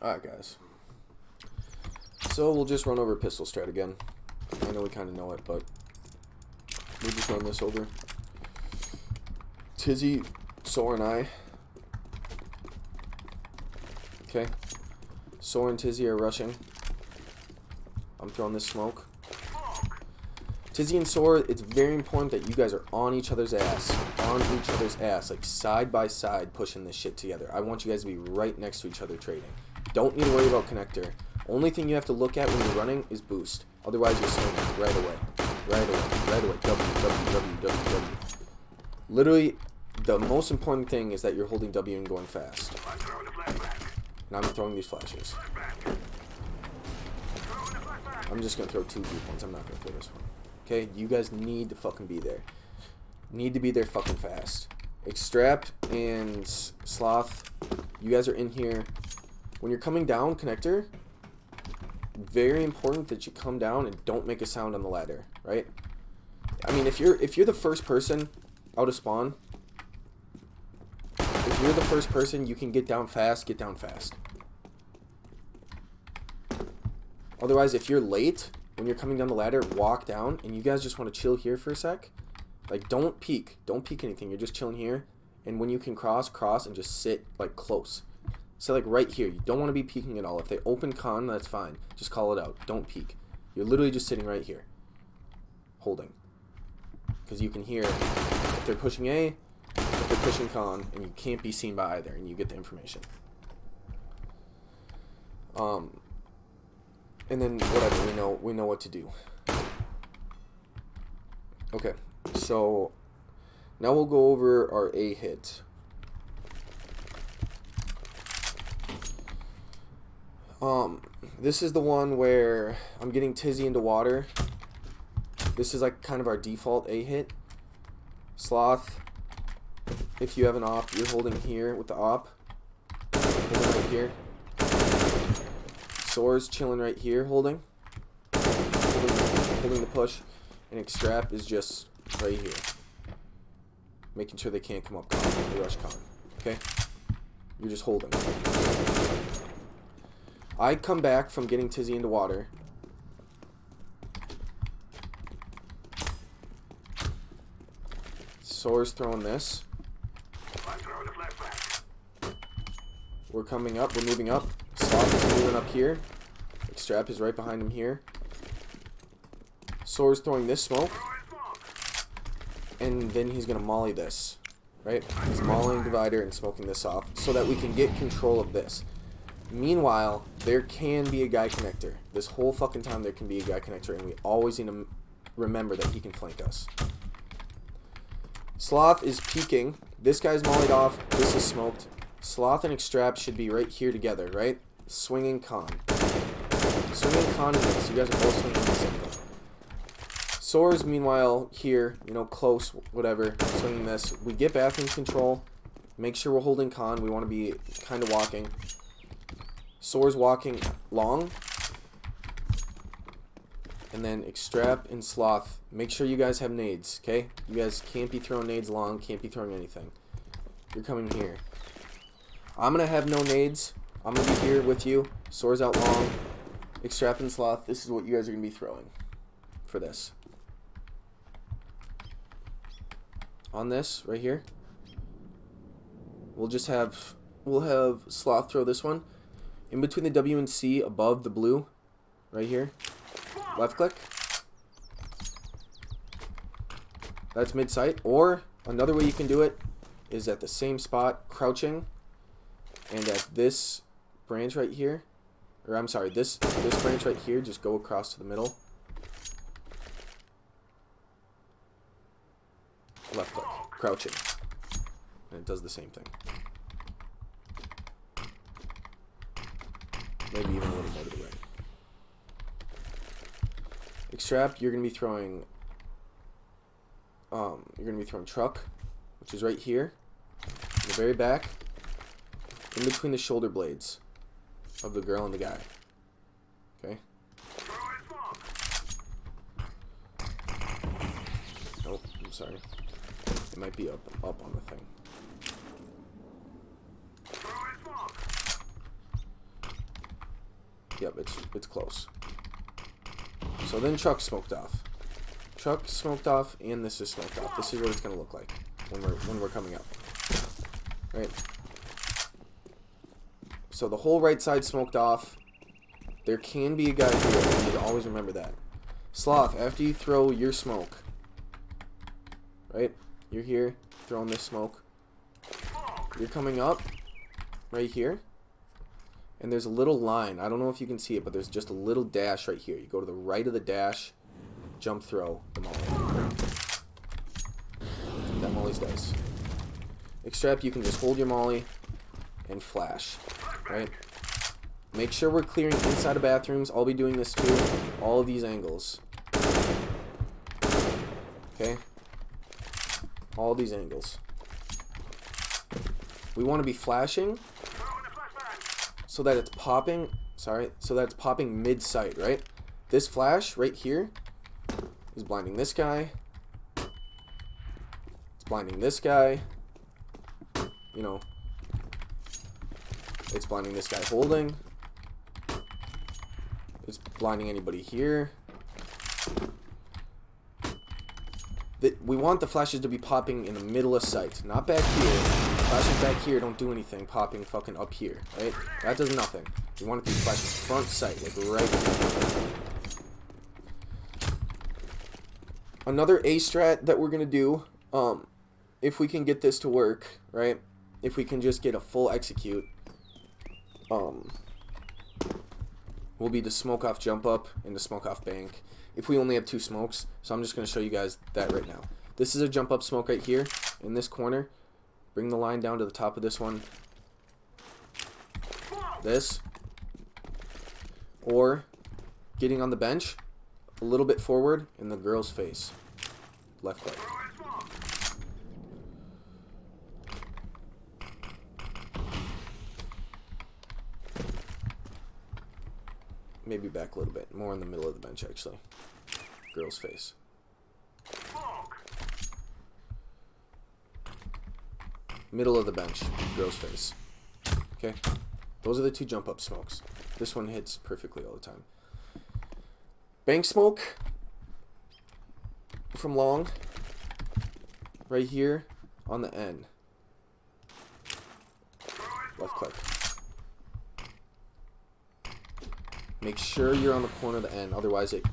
Alright, guys. So we'll just run over pistol strat again. I know we kind of know it, but we'll just run this over. Tizzy, Soar, and I. Okay. Soar and Tizzy are rushing. I'm throwing this smoke. Tizzy and Soar, it's very important that you guys are on each other's ass. On each other's ass. Like side by side pushing this shit together. I want you guys to be right next to each other trading. Don't need to worry about connector. Only thing you have to look at when you're running is boost. Otherwise you're swinging right away. Right away. Right away. W. Literally, the most important thing is that you're holding W and going fast. And I'm throwing these flashes. I'm just going to throw 2 viewpoints. I'm not going to throw this one. Okay? You guys need to fucking be there. Need to be there fucking fast. Extrapt and sloth, you guys are in here. When you're coming down, connector, very important that you come down and don't make a sound on the ladder, right? I mean, if you're the first person out of spawn, if you're the first person, you can get down fast, get down fast. Otherwise, if you're late, when you're coming down the ladder, walk down, and you guys just want to chill here for a sec. Like, don't peek. Don't peek anything. You're just chilling here. And when you can cross, and just sit, like, close. So, like, right here. You don't want to be peeking at all. If they open con, that's fine. Just call it out. Don't peek. You're literally just sitting right here. Holding. Because you can hear if they're pushing A, if they're pushing con, and you can't be seen by either, and you get the information. And then, whatever. We know what to do. Okay. So, now we'll go over our A hit. This is the one where I'm getting Tizzy into water. This is like kind of our default A hit. Sloth, if you have an op, you're holding here with the op. Holding right here. Soar's chilling right here, holding the push. And extrap is just right here. Making sure they can't come up con, rush con. Okay? You're just holding. I come back from getting Tizzy into water. Soar's throwing this. We're coming up, we're moving up. Sloth is moving up here. Extrap is right behind him here. Soar's throwing this smoke. And then he's going to molly this. Right? He's mollying divider and smoking this off so that we can get control of this. Meanwhile, there can be a guy connector. This whole fucking time there can be a guy connector, and we always need to remember that he can flank us. Sloth is peeking. This guy's mollied off. This is smoked. Sloth and extrap should be right here together, right? Swinging con. Swinging con and this. You guys are both swinging the same thing. Soar's, meanwhile, here, close, whatever, swinging this. We get bathroom control. Make sure we're holding con. We want to be kind of walking. Soar's walking long. And then extrap and sloth. Make sure you guys have nades, okay? You guys can't be throwing nades long, can't be throwing anything. You're coming here. I'm going to have no nades. I'm going to be here with you. Soar's out long. Extrap and sloth. This is what you guys are going to be throwing for this. On this, right here. We'll have sloth throw this one. In between the W and C, above the blue, right here, left click. That's mid-sight. Or, another way you can do it is at the same spot, crouching, and at this branch right here, or I'm sorry, this branch right here, just go across to the middle. Left click, crouching, and it does the same thing. Maybe even a little more to the right. Extract, you're gonna be throwing truck, which is right here, in the very back, in between the shoulder blades of the girl and the guy. Okay? Nope, I'm sorry. It might be up on the thing. Yep, it's close. So then Chuck's smoked off. Chuck smoked off, and this is smoked off. This is what it's gonna look like when we're coming up. Right. So the whole right side smoked off. There can be a guy here. You need to always remember that. Sloth, after you throw your smoke, right? You're here, throwing this smoke. You're coming up, right here. And there's a little line. I don't know if you can see it, but there's just a little dash right here. You go to the right of the dash, jump throw the molly. That molly's dice. Extract, you can just hold your molly and flash, right? Make sure we're clearing inside of bathrooms. I'll be doing this too. All of these angles. Okay? All these angles. We want to be flashing so that it's popping, so that it's popping mid-sight, right? This flash right here is blinding this guy. It's blinding this guy. You know, it's blinding this guy holding. It's blinding anybody here. We want the flashes to be popping in the middle of sight, not back here. Flashes back here don't do anything, popping fucking up here, right? That does nothing. We want it to be flashing front sight, like right here. Another A strat that we're gonna do, if we can get this to work, right? If we can just get a full execute, will be the smoke off jump up and the smoke off bank. If we only have 2 smokes, so I'm just going to show you guys that right now. This is a jump up smoke right here in this corner. Bring the line down to the top of this one. This. Or getting on the bench a little bit forward in the girl's face. Left click. Maybe back a little bit. More in the middle of the bench, actually. Girl's face. Middle of the bench. Girl's face. Okay? Those are the 2 jump up smokes. This one hits perfectly all the time. Bank smoke. From long. Right here. On the end. Left click. Make sure you're on the corner of the end, otherwise it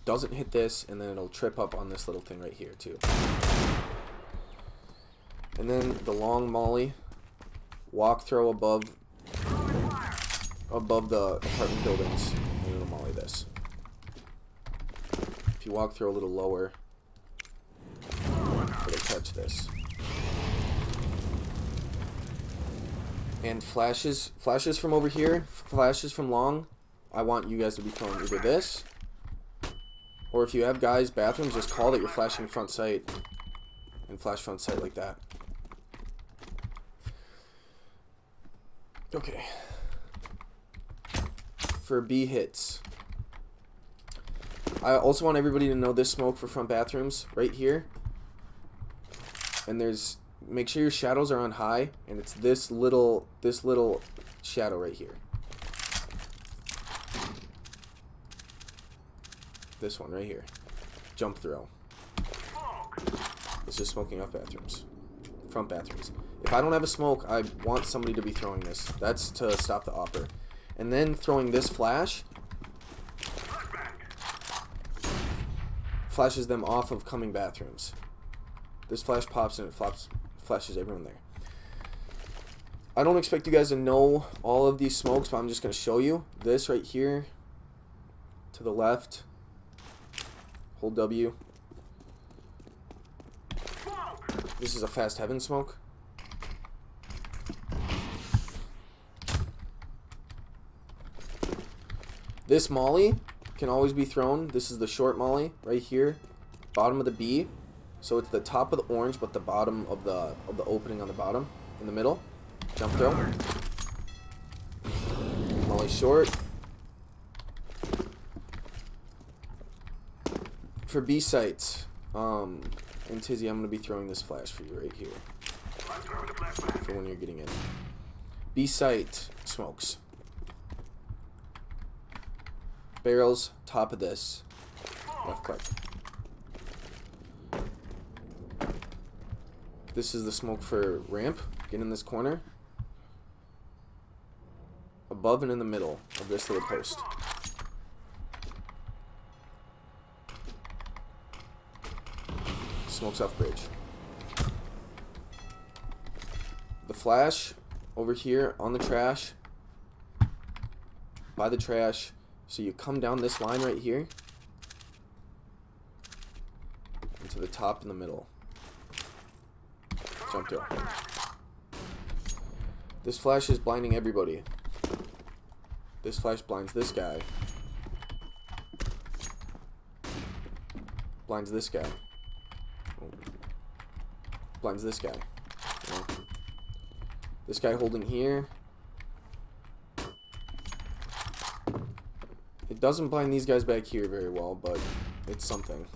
doesn't hit this, and then it'll trip up on this little thing right here too. And then the long molly, walk throw above the apartment buildings, and it'll molly this. If you walk throw a little lower, it'll catch this. And flashes from over here, flashes from long. I want you guys to be throwing either this, or if you have guys' bathrooms, just call that you're flashing front sight, and flash front sight like that. Okay. For B hits, I also want everybody to know this smoke for front bathrooms right here. And make sure your shadows are on high, and it's this little shadow right here. This one right here. Jump throw. It's just smoking off bathrooms. Front bathrooms. If I don't have a smoke, I want somebody to be throwing this. That's to stop the opper. And then throwing this flash. Flashes them off of coming bathrooms. This flash pops and it flashes everyone there. I don't expect you guys to know all of these smokes, but I'm just going to show you. This right here. To the left. Hold W. This is a fast heaven smoke. This molly can always be thrown. This is the short molly right here, bottom of the B. So it's the top of the orange, but the bottom of the opening on the bottom, in the middle. Jump throw. Molly short. For B sites, and Tizzy, I'm going to be throwing this flash for you right here. For when you're getting in. B site smokes. Barrels, top of this. Left click. This is the smoke for ramp. Get in this corner. Above and in the middle of this little post. Smokes off bridge. The flash over here on the trash. By the trash. So you come down this line right here. Into the top in the middle. Jump to. This flash is blinding everybody. This flash blinds this guy. Blinds this guy. Oh. Blinds this guy. Yeah. This guy holding here. It doesn't blind these guys back here very well, but it's something.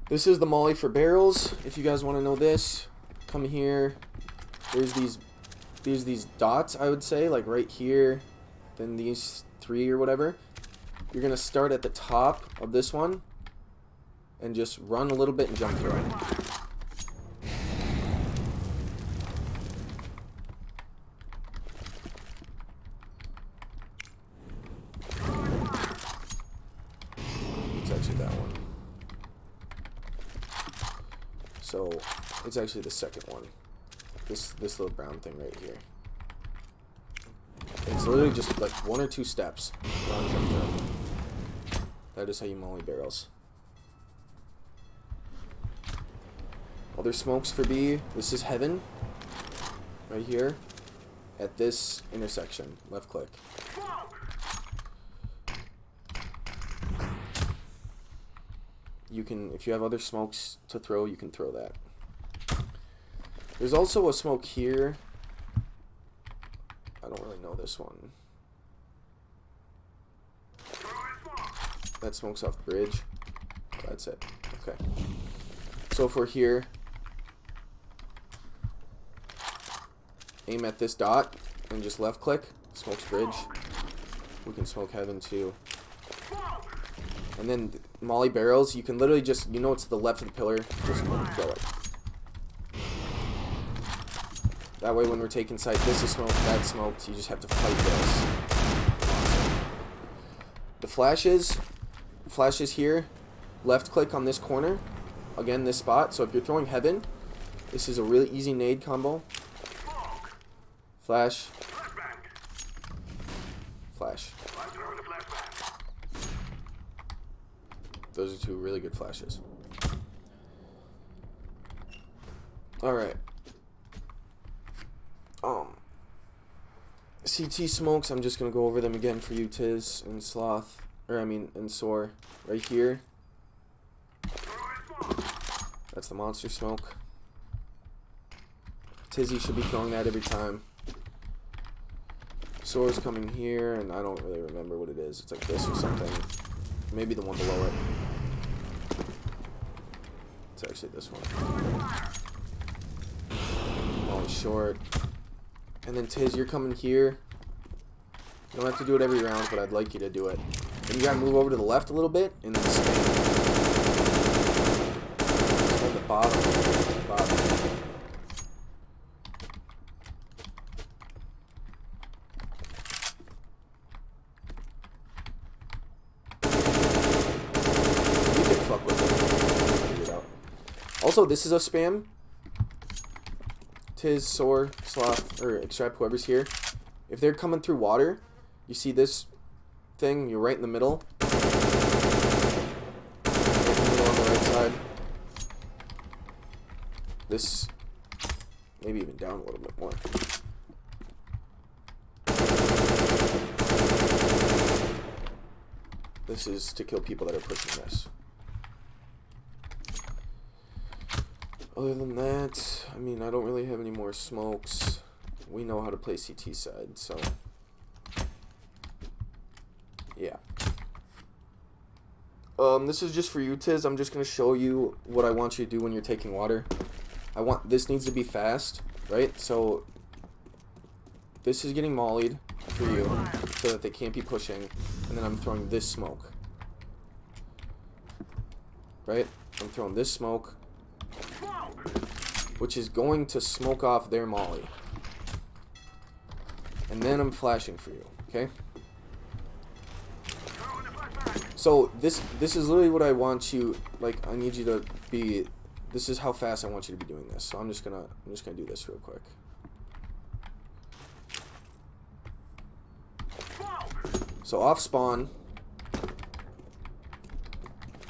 This is the molly for barrels. If you guys want to know this, come here. There's these dots, I would say, like right here, then these 3 or whatever. You're gonna start at the top of this one and just run a little bit and jump through it. It's actually that one. So it's actually the second one. This little brown thing right here. It's literally just like 1 or 2 steps. Run, jump, jump. That is how you molly barrels. Other smokes for B. This is heaven. Right here. At this intersection. Left click. You can, if you have other smokes to throw, you can throw that. There's also a smoke here. I don't really know this one. That smoke's off bridge. That's it. Okay. So if we're here, aim at this dot and just left click. Smokes bridge. We can smoke heaven too. And then molly barrels, you can literally just, you know it's to the left of the pillar, just throw it. That way when we're taking sight, this is smoked, that's smoked, you just have to fight this. The flashes here, left click on this corner, again this spot, so if you're throwing heaven, this is a really easy nade combo. Flash. Flash. Those are 2 really good flashes. Alright. CT smokes, I'm just going to go over them again for you, Tizz and Sloth. And Soar. Right here. That's the monster smoke. Tizzy should be throwing that every time. Soar's coming here, and I don't really remember what it is. It's like this or something. Maybe the one below it. It's actually this one. Molly short. And then Tizz, you're coming here. You don't have to do it every round, but I'd like you to do it. And you gotta move over to the left a little bit, and then spin. Hold the bottom. You can fuck with it. Figure it out. Also, this is a spam. Tizz, Soar, Sloth, or extract, whoever's here. If they're coming through water, you see this thing, you're right in the middle. Right in the middle on the right side. This, maybe even down a little bit more. This is to kill people that are pushing this. Other than that, I mean, I don't really have any more smokes. We know how to play CT side, so yeah. This is just for you, Tizz. I'm just gonna show you what I want you to do when you're taking water. This needs to be fast, right? So this is getting mollied. for you so that they can't be pushing. And then I'm throwing this smoke. Right? I'm throwing this smoke, which is going to smoke off their molly. And then I'm flashing for you, okay? So this is literally what I want you, like, I need you to be, this is how fast I want you to be doing this. So I'm just gonna do this real quick. So off spawn,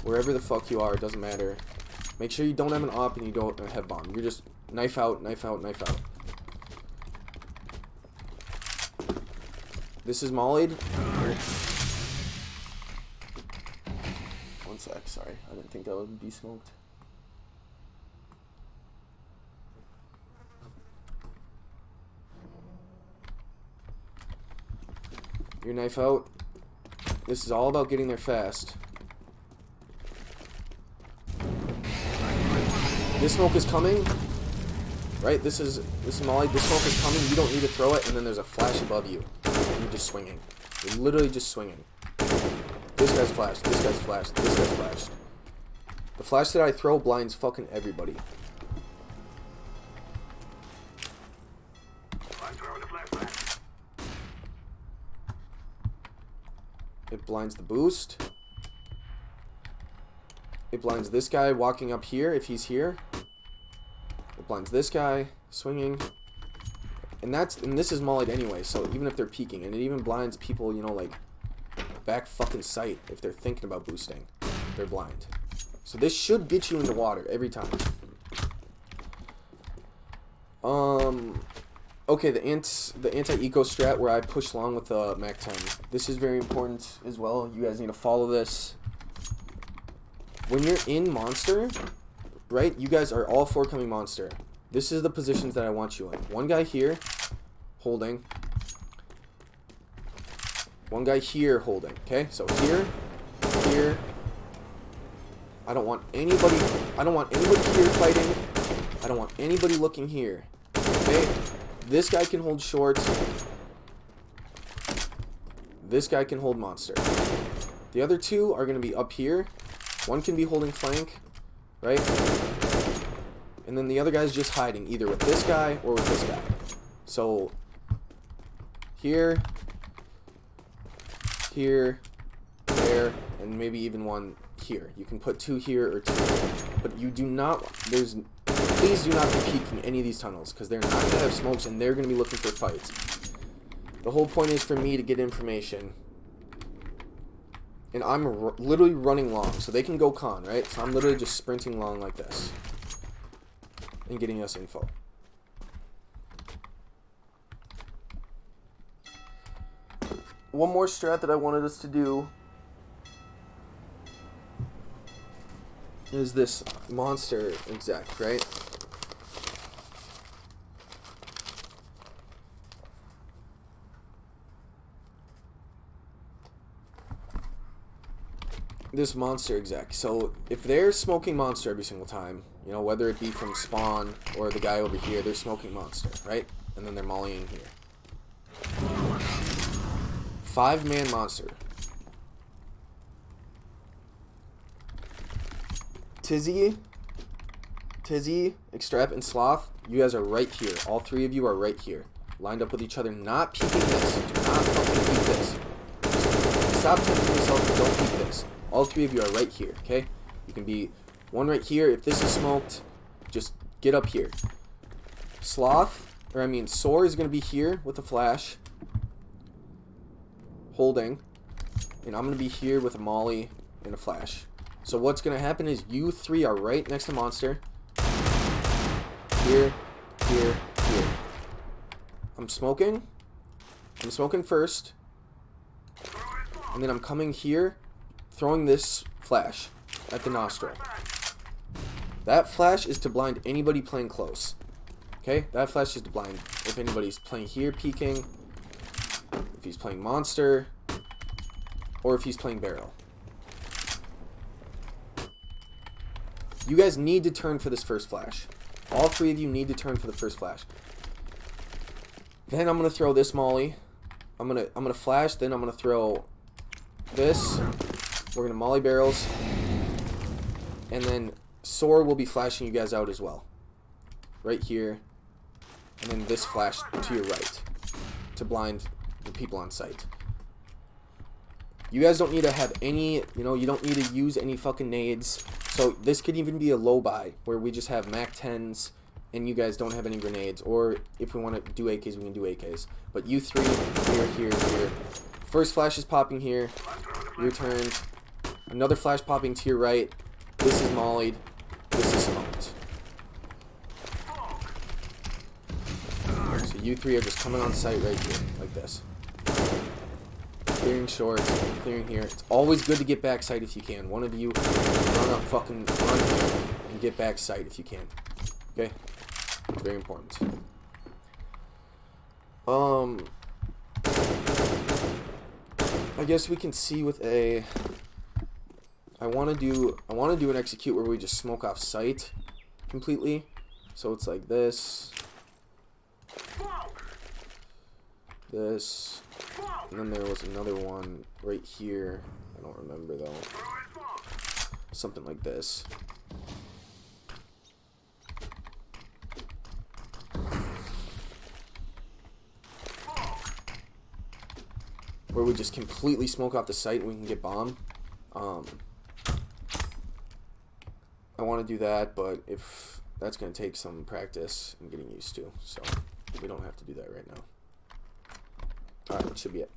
wherever the fuck you are, it doesn't matter. Make sure you don't have an op and you don't have bomb. You're just knife out, knife out, knife out. This is mollied. One sec, sorry. I didn't think that would be smoked. Your knife out. This is all about getting there fast. This smoke is coming. Right? This is molly. This smoke is coming. You don't need to throw it, and then there's a flash above you. And you're just swinging. You're literally just swinging. This guy's flashed. This guy's flashed. This guy's flashed. The flash that I throw blinds fucking everybody. It blinds the boost. It blinds this guy walking up here if he's here. It blinds this guy swinging. And this is mollied anyway, so even if they're peeking, and it even blinds people, you know, like back fucking sight if they're thinking about boosting. They're blind. So this should get you into water every time. Okay, the anti-eco strat where I push long with the Mac 10. This is very important as well. You guys need to follow this. When you're in monster, right? You guys are all four coming monster. This is the positions that I want you in. One guy here, holding. One guy here, holding. Okay, so here, here. I don't want anybody here fighting. I don't want anybody looking here. Okay? This guy can hold short. This guy can hold monster. The other two are going to be up here. One can be holding flank, right? And then the other guy's just hiding, either with this guy or with this guy. So, here, here, there, and maybe even one here. You can put two here or two here. But you do not, please do not be peeking any of these tunnels, because they're not going to have smokes and they're going to be looking for fights. The whole point is for me to get information. And I'm literally running long, so they can go con, right? So I'm literally just sprinting long like this. And getting us info. One more strat that I wanted us to do is this monster exec, right? This monster exec. So if they're smoking monster every single time, you know, whether it be from spawn or the guy over here, they're smoking monster, right? And then they're mollying here. 5-man monster. Tizzy, extrap, and sloth, you guys are right here. All three of you are right here. Lined up with each other, not peeking this. Do not fucking peek this. Stop tempting yourself, don't peek this. All three of you are right here, okay? You can be one right here. If this is smoked, just get up here. Soar is going to be here with a flash. Holding. And I'm going to be here with a molly and a flash. So what's going to happen is you three are right next to monster. Here, here, here. I'm smoking. I'm smoking first. And then I'm coming here, throwing this flash at the nostril. That flash is to blind anybody playing close. Okay? That flash is to blind if anybody's playing here, peeking, if he's playing monster, or if he's playing barrel. You guys need to turn for this first flash. All three of you need to turn for the first flash. Then I'm going to throw this molly I'm gonna flash, then I'm gonna throw this. We're gonna molly barrels, and then soar will be flashing you guys out as well, right here, and then this flash to your right to blind the people on site. You guys don't need to have any, you know, you don't need to use any fucking nades. So this could even be a low buy where we just have MAC 10s and you guys don't have any grenades. Or if we want to do AKs, we can do AKs. But you three, here. First flash is popping here. Your turn. Another flash popping to your right. This is mollied. This is smoked. So you three are just coming on site right here, like this. Clearing short, clearing here. It's always good to get back sight if you can. One of you run up, fucking run here and get back sight if you can. Okay? It's very important. I guess we can see with a. I want to do an execute where we just smoke off sight completely. So it's like this. This. And then there was another one right here. I don't remember though. Something like this. Where we just completely smoke off the site and we can get bombed. I want to do that, but if that's going to take some practice and getting used to. So we don't have to do that right now. Alright, that should be it.